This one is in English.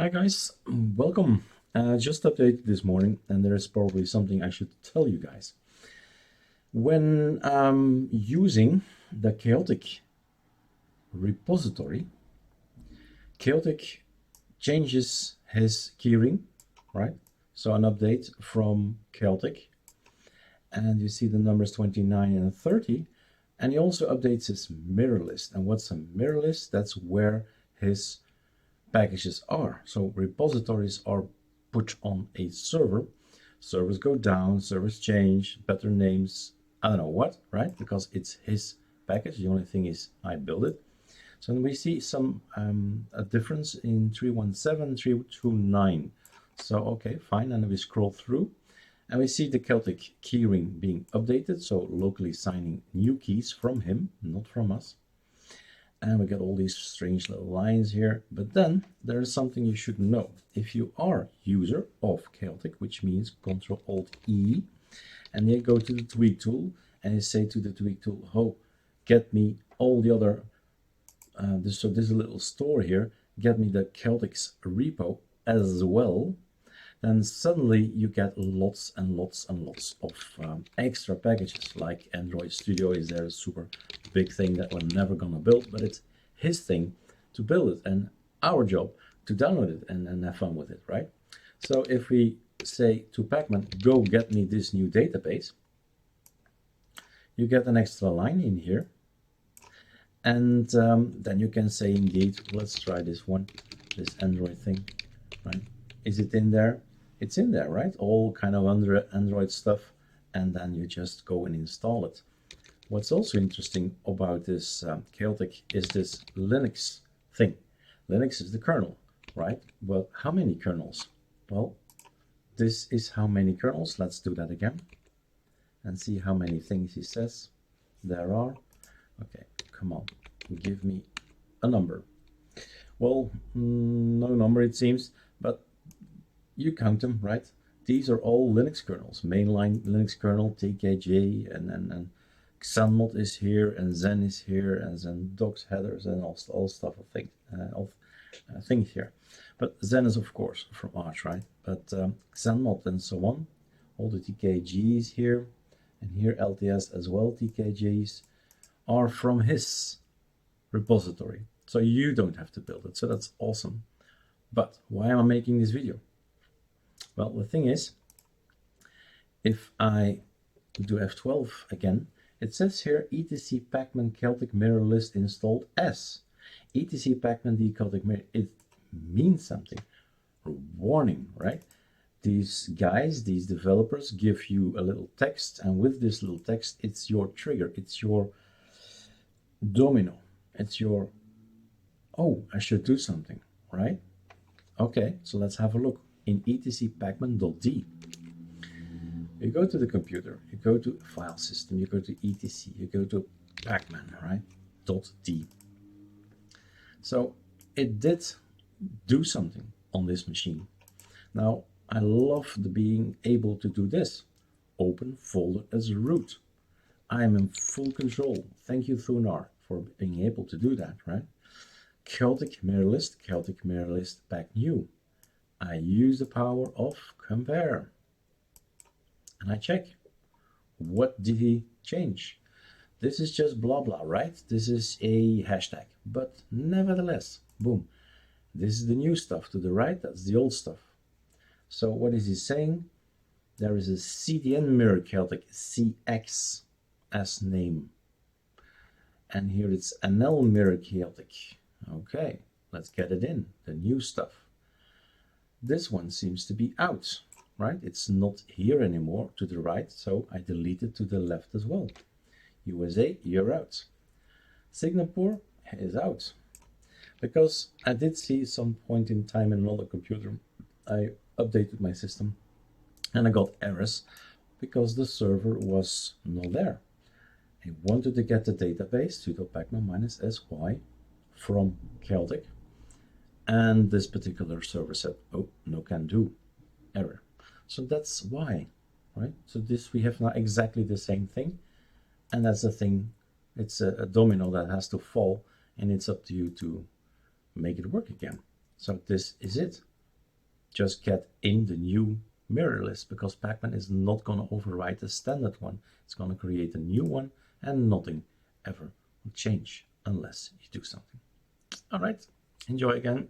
Hi guys, welcome. Just updated this morning, and there is probably something I should tell you guys. When using the chaotic repository, chaotic changes his keyring, right? So an update from chaotic, and you see the numbers 29 and 30, and he also updates his mirror list. And what's a mirror list? That's where his packages are. So repositories are put on a server. Servers go down, servers change, better names, I don't know what, right? Because it's his package. The only thing is I build it. So then we see some a difference in 317, 329. So okay, fine. And then we scroll through and we see the Celtic keyring being updated. So locally signing new keys from him, not from us. And we get all these strange little lines here. But then there is something you should know. If you are user of Chaotic, which means Ctrl-Alt-E, and you go to the tweak tool and you say to the tweak tool, oh, get me all the other, so there's a little store here, get me the Celtic's repo as well, then suddenly you get lots and lots and lots of extra packages. Like Android Studio is there, a super big thing that we're never gonna build, but it's his thing to build it and our job to download it and have fun with it, right? So if we say to Pacman, go get me this new database, you get an extra line in here. And then you can say, indeed, let's try this one, this Android thing, right? Is it in there? It's in there, right? All kind of Android stuff, and then you just go and install it. What's also interesting about this Chaotic is this Linux thing. Linux is the kernel, right? Well, how many kernels? Well, this is how many kernels. Let's do that again and see how many things he says there are. Okay, come on, give me a number. Well, no number it seems, but you count them, right? These are all Linux kernels, mainline Linux kernel, TKG, and Xenmod is here, and Zen is here, and Zen docs headers, and all stuff of things here. But Zen is of course from Arch, right? But Xenmod and so on, all the TKGs here, and here LTS as well, TKGs are from his repository. So you don't have to build it. So that's awesome. But why am I making this video? Well, the thing is, if I do F12 again, it says here etc pacman Celtic mirror list installed as etc pacman the Celtic mirror. It means something. Warning, right? These guys, these developers give you a little text, and with this little text, it's your trigger, it's your domino, it's your, oh, I should do something, right? Okay, so let's have a look. In etc pacman.d, you go to the computer, you go to file system, you go to etc, you go to pacman, right? .d. So it did do something on this machine. Now I love being able to do this. Open folder as root. I am in full control. Thank you, Thunar, for being able to do that, right? chaotic-mirrorlist.pacnew. I use the power of compare. And I check. What did he change? This is just blah blah, right? This is a hashtag. But nevertheless, boom. This is the new stuff to the right. That's the old stuff. So what is he saying? There is a CDN mirror Celtic CX as name. And here it's NL mirror Celtic. Okay, let's get it in. The new stuff. This one seems to be out, right? It's not here anymore to the right, so I delete it to the left as well. USA, you're out. Singapore is out. Because I did see some point in time in another computer, I updated my system and I got errors because the server was not there. I wanted to get the database sudo pacman -sy from Celtic, and this particular server said, oh, no can do, error. So that's why, right? So this, we have now exactly the same thing, and that's the thing. It's a domino that has to fall, and it's up to you to make it work again. So this is it. just get in the new mirror list, because Pacman is not going to overwrite the standard one. It's going to create a new one, and nothing ever will change unless you do something. All right, enjoy again.